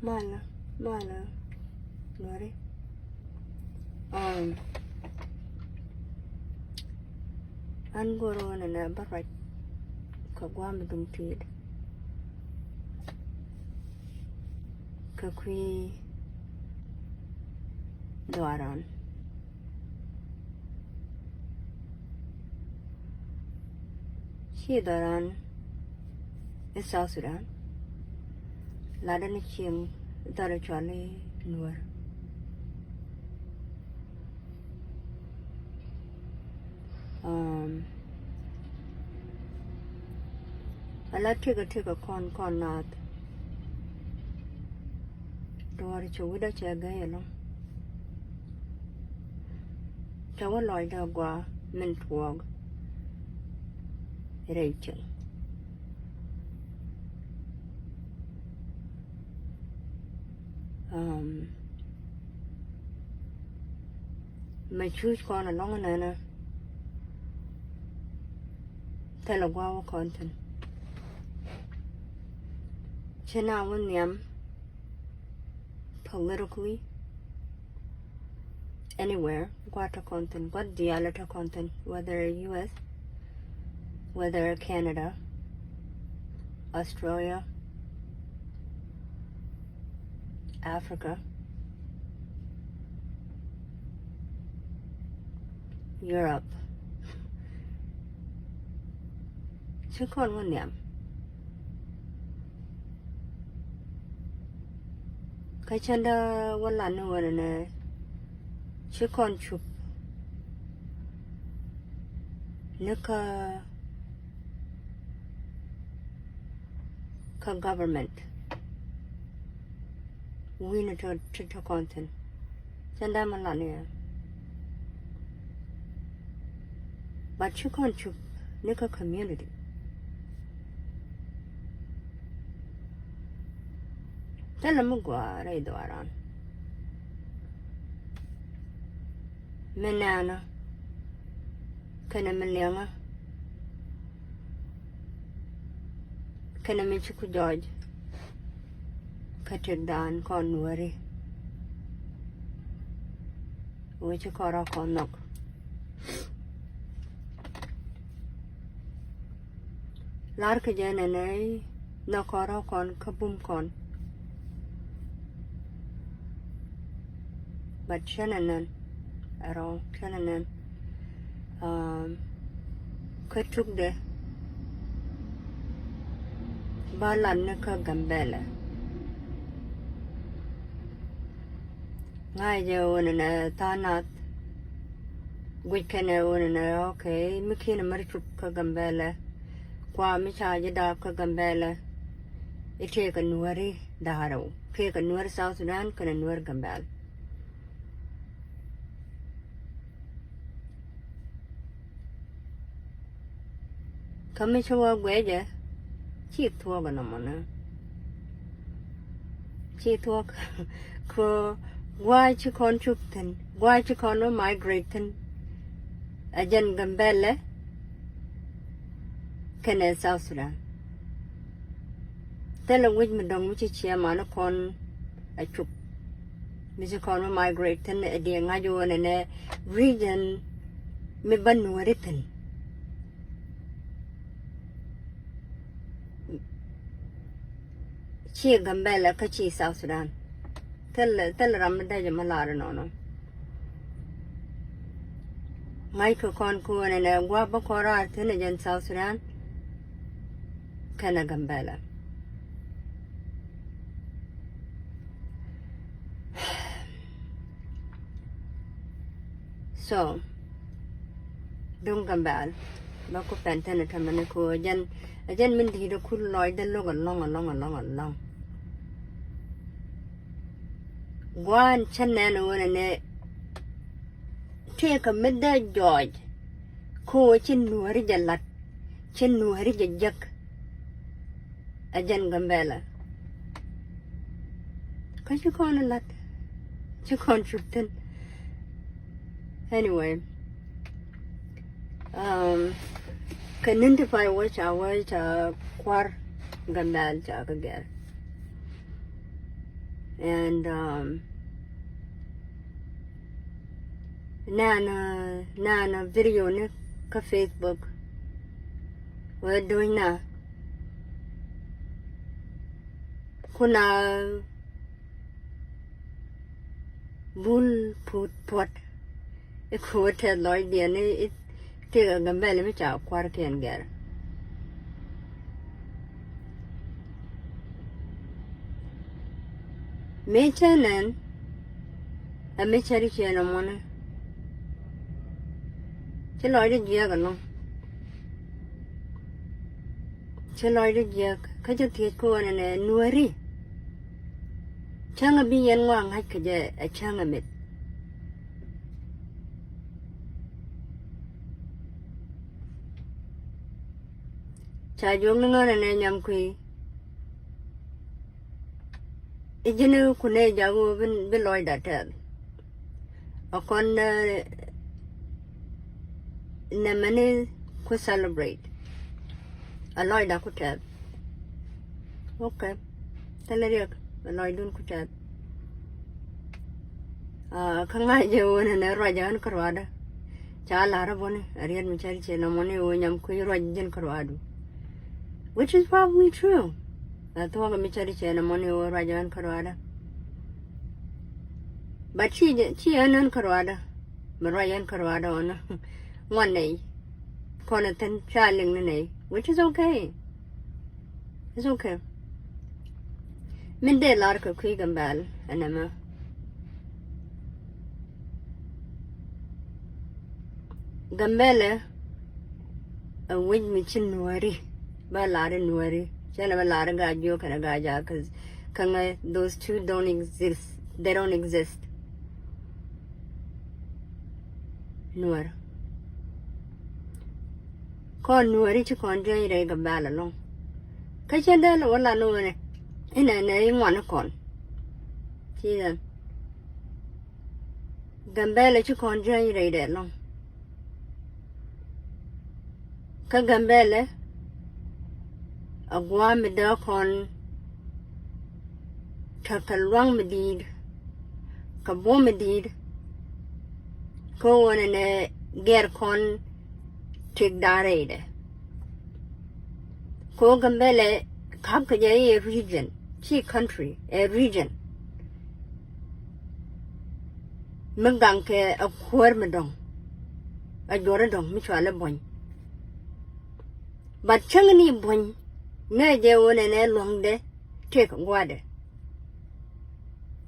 Mala, Nori. An goro na barat ka gwam dum tid. Ka kwi doaran. She doaran is South Sudan. Ladan chiang dara chale nuer. Ala take a con not. Door chuda chaga yellow. Chawa loida gua mint wog. Rachel. My choose con along an anna. Tell a guava content. Chena won yam politically anywhere, guata content, what dialect content, whether US, whether Canada, Australia, Africa, Europe. Chukon won yam. Kachanda wala no one chukon chup. Nika ka government. Win to content. Chanda malania. But chukon chup nika community. Tell them go right around. Menana, Kanamilianga, Kanamichuku George, Kachadan, Conwary, which a cora con knock. Larkajan and I, no cora con kaboom con. But Shannon, around Shannon, Katuk de Balanaka Gambella. Ngayo and a Tanat, we can own okay, Mikina Marichuka Gambella, Quamicha Yadaka Gambella, it take a Nuari Daro, take a Nuer South Sudan, can a Nuer Gambel. Come to a wedge, cheap talk on a money. Cheap talk, why you contributing, why you con migrating, a gen gambelle, can a South Sudan. Tell a witch madam which is chairman upon a troop. Mr. Conno migrating a dear Najo and a region, me banu written. She Gambella, Kachi, South Sudan. Tell Ramadaja Malara no. Michael Conco and a Wabakora, Tenajan, South Sudan. Kana Gambella. So, don't Gambel. Bako Pantana Tamanaco, a gen minty the cool Lloyd, the long. One Chanano and a take a midday George. Co chin nuarija lat, chin nuarija jack. A gen Gambella. Cause you call a lot. You can't shoot then. Anyway, can identify which I was quar Gambel Jagager. and nana video ne ka Facebook we're doing na kuna bull put pot e ko te loy dia ne te ga mbele mi cha kwar ken ger me chanen a me chari chena mona che loy de dia ga no che loy de dia ka je ti ko ne nuari changa bi yen wang ha ka je a changa mit cha jong ngana ne nyam kui ijinu kune jago bin loy da tel akon na mane ku celebrate a loy da ku tel okay teleriak a loy dun ku tel khanga je wona ne rojan karwada cha lara bone ariyan mi chari che na mone o nyam ku rojan karwadu which is probably true Toga mi chari chena moni o rajan karwada. But she anan karwada. Marayan karwada ona. One day. Konatan charling nay. Which is okay. It's okay. Minde larka kui gambal anama. Gambele a wig mi chin nuari. Ba lare nuari. Because those two don't exist. They don't exist. Nuer. Con nueri ci con jay re gambala long. Kachandel wala nuere. Ina ne one con. See Gambela ci con jay re de long. Ka gambele agwa mida kon takalwang medid kabo medid ko wane ne ger kon tik darede ko gambele kap a region chi country a region mengang ke a khwar medong a jora dong mi chwala boy but changni boy ne je wone ne long de take water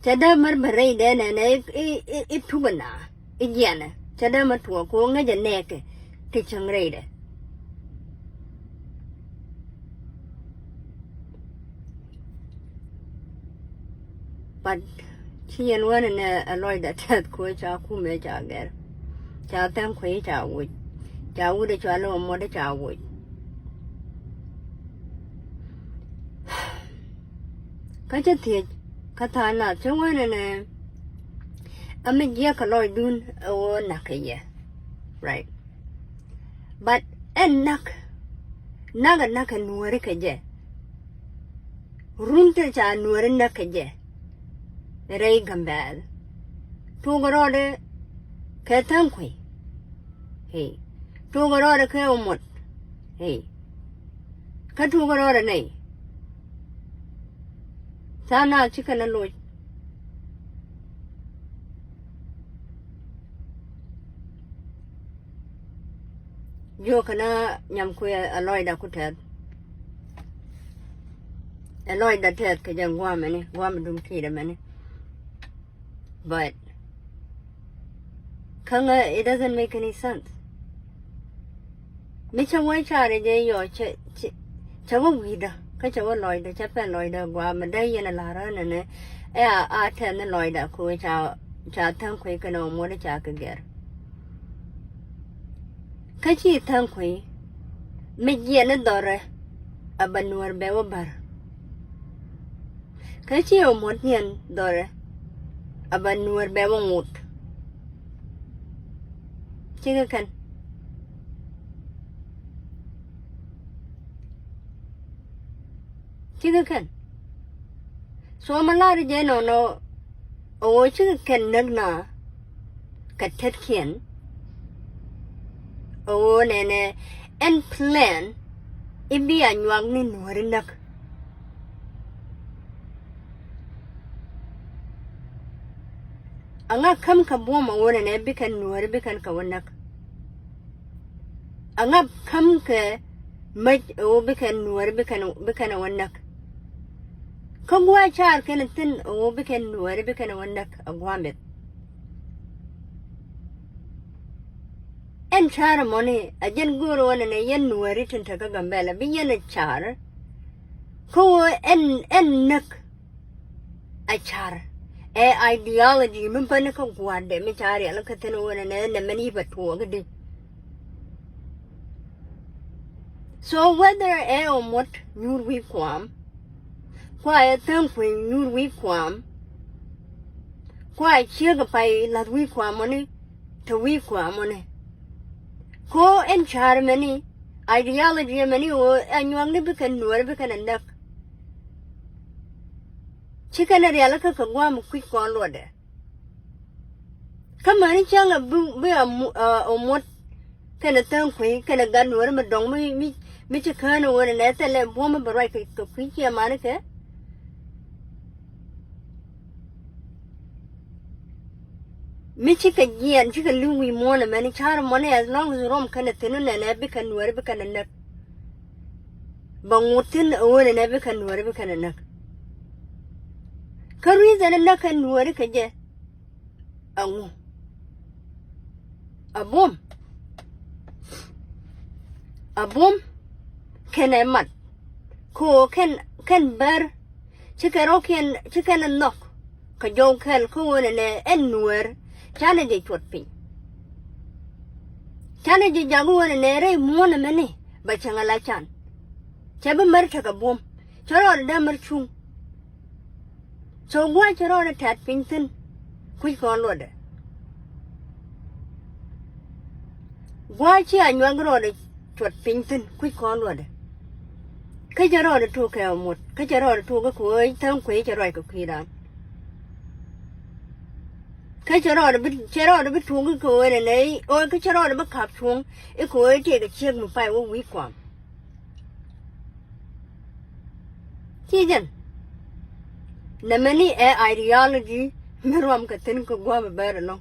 chada mar bare de ne I tubana ijana chada mar tu ko nga je ne ke ti changre de but chi en wone ne aloy da tat ko cha ku me cha ger cha tan khoi cha wu de cha lo mo de cha wu kacha thiệt kata na chungwana ne amejia kaloi dun o nakaya right but en naga nuore kaje runte cha nuore nakaje rei gambal tugorode ketankwi hey tugorode ke umot hey katugorode nei Sana chicken and loy. Jokana nyamkuya aloy da kutad. Aloy da ted kajang wam dum tida mani. But kanga it doesn't make any sense. Micha wai chare je yo chawa wida. Kachawa loy da chapan loy da gwa madai yana lara ne a ten the loy da ko cha tan kwe kana mo da cha ka ger kachi tan kwe me je na dore abanwar be wa bar kachi o mot nyen dore abanwar be wa ngut chiga kan chiga kan so malari je no o chi ken nagna ka tet kien o nene en plan ibi anwang ni nuori nak anga kam ka boma wona ne bikan nuori bikan ka wanak anga kam ke maj o bikan nuori bikan wanak kogwa char ken tin o bikan nuori bikan wanak agwamet en char moni ajen guru wona ne yen nuori tin ta gambela bi yen char ko en nak a char ideology min bana ka gwande mi chari ala ka tano wona ne mani batu gadi so whether what nur we kwam kwa tan kwe nur we kwam kwa chiga pai la we kwam moni to we kwam moni ko en char mani ideology mani o anwang ne bikan nur bikan nak chicken ari ala ka gwa mu kwik kon lode kamani changa bu o mot kana tan kwe kana gan wor ma dong mi chikana wona ne tele bo ma barai ka kwik ya mane ke mi chika gian chika luwi mona mani char mone as long as rom kana tinu ne bikan wor bikan nak bangutin wona ne bikan wor bikan nak Karizan na kan nuwari ka je angu abom ken emat ko ken ber chicken nok ka jong kel ko wona ne en nuwer chane je chotpi chane je jagu wona ne re mona mene ba changala chan chabe mer ka bom choro da mer chung so gwa charo na tat pintin kui kon lode gwa chi anwang ro de chot pintin kui kon lode ka charo de tu ka mot ka charo de tu ka koi tam koi charo ka kiran ka charo de tu ka koi ne nei o ka charo de ba kap chung e koi je ka chiek mu pai wo wi kwam chi jan namani ideology merom ka tin ko gwa ba no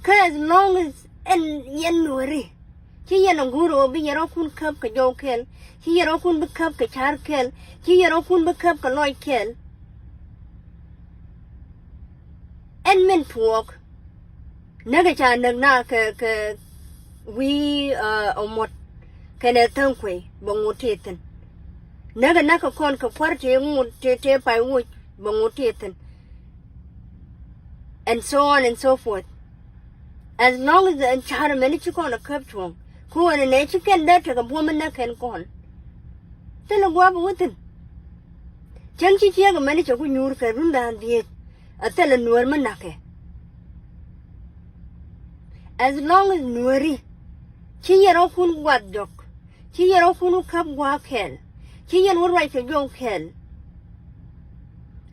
as long as en yen nuri chi yen nguro bi yero kun kap ka jo kel chi yero kun bi kap ka char kel chi yero kun bi kap ka loy kel en men tuok naga cha na ka we omot kana tan kwe bongotetan naga naka kon ka kwarte mu te pai wo bongotetan and so on and so forth as long as the entire many chikon a cup chong ko an ne chicken that ka woman na kan kon tele gwa butin chang chi chi ga mani chaku nyur ka runda die atele nuor manake as long as nuori chi yero kun gwat jok chi yero kun kap gwa ken chi yen wor right to jong ken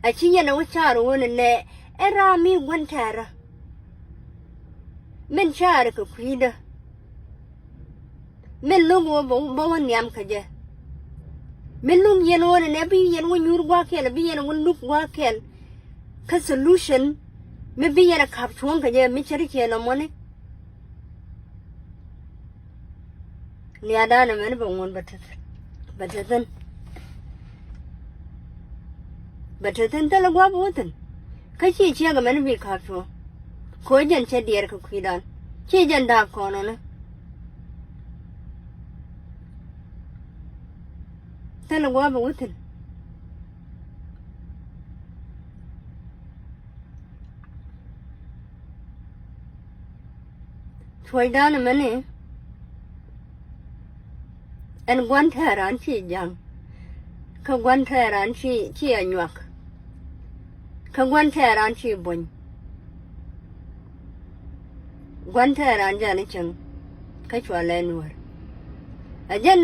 a chi yen wo charo won ne era mi wantara men chara ko kwida men lungo bo won yam kaje men lung yen won ne bi yen won yur gwa ken bi yen won luk gwa ken ka solution me bi yen kap chuon kaje mi chari ken mone ni ada na men bo won batatan tala gwa botan kachi chi ga men bi kap chuon ko jan che dier ko kwidan chi jan da kono na tala gwa botan thoi dan mane en gwan tharan chi jang ka gwan tharan chi anyak ka gwan tharan chi bon gwan tharan jani chang ka chwa le nuor ajan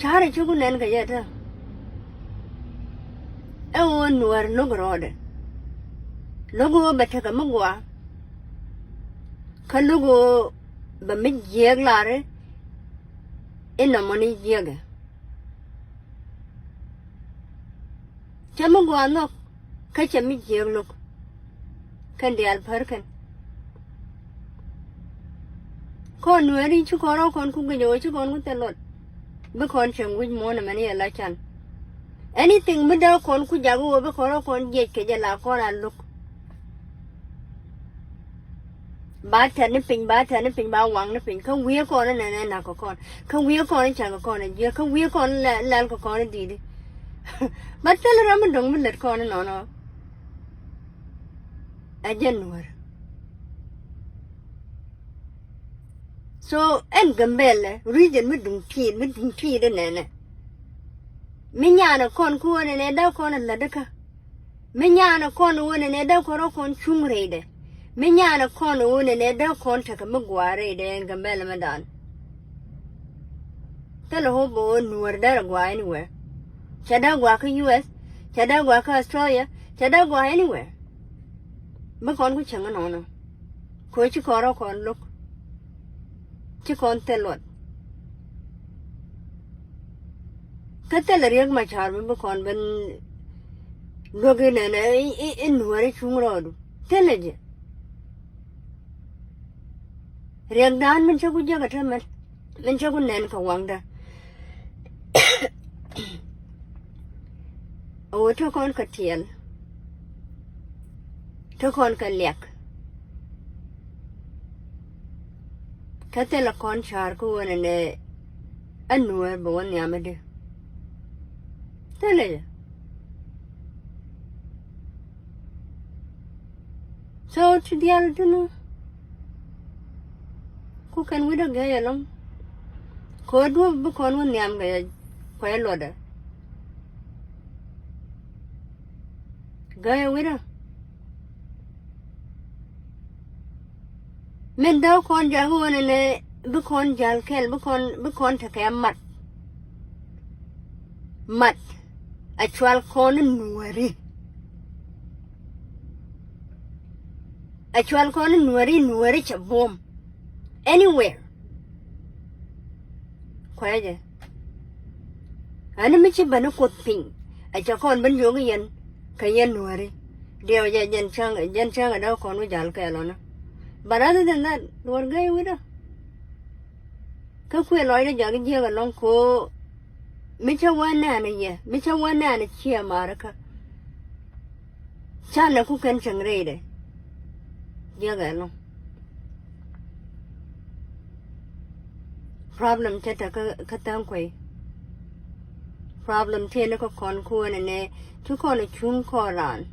chare chu nen ka yata o nuer no grode logo bete ka mugwa ka logo ba mi jeg lare ina moni jega chama gwa no ka chami jeg lok kan dial parkan kon nueri chu koro kon ku gyo chu kon ku telot be kon chang wi mo na mani ala chan anything me da kon ku jago be koro kon je ke jala kon aluk ba tan ni pin ba wang ni pin ka wi kon na na ko kon ka wi kon chang ko kon je ka wi kon la ko kon di di ba tel ram dong me let kon no ajen nuer so en gambele region me dung ti de ne minyana kon ku ne da kon la daka minyana kon wona ne da kon chungreide minyana kon wona ne da kon ta ka mugware de en gambele madan telo ho bo nuer da gwa anywhere chada gwa ka US chada gwa ka Australia chada gwa anywhere ba kon ku changa no ko chi koro kon look chi kon telot kata lariak machar me ba kon ben loge na in nuare chungrodu teleje riak dan men chagu jaga tamen men chagu nen ka wangda o to kon ka tiel to kon ka lek kata la kon char ko ne anuar bo wan yamade teleje so to dial dunu ku kan wida ga yalong ko du bu kon won yam ga ko loda ga wida men daw kon ja ho ne bu kon jal kel bu kon ta ka mat actual kon nuari chabom anywhere kwaje ana michi bana kotping acha kon ban yoga yen kayen nuari dio ja jen chang da kon u jal kelona but other than that war gay wida ka kwe loy da jag je ga long ko micha wana na chia maraka chana ku kan changreide jaga long problem chata ka tang kwe problem the na ko kon ku ne tu kon chung ko ran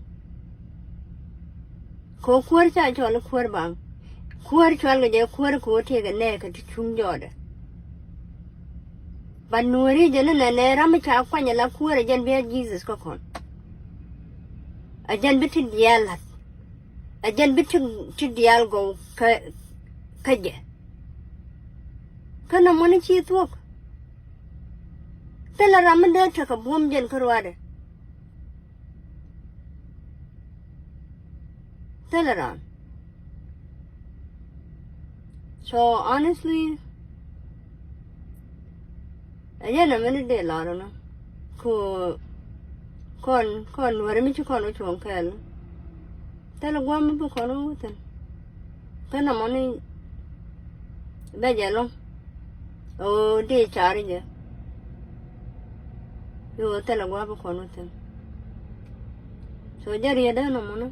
ko kwar cha chol kwar bang kwar chol ga je kwar ko the ga ne ka chung joda banuri jana ne ram cha kwanya la kwar jan be Jesus ko kon ajan bitin dialat ajan bitin dial go ka je kana moni chi tuok tela ram da ta ka bom jen karwade tela ram so honestly ajan amene de laro no ko kon ware mi kon o chon kel tela gwam bu kon o ten kana moni be jalo o de chari je yo tela gwa bu kon o ten so jari da no mono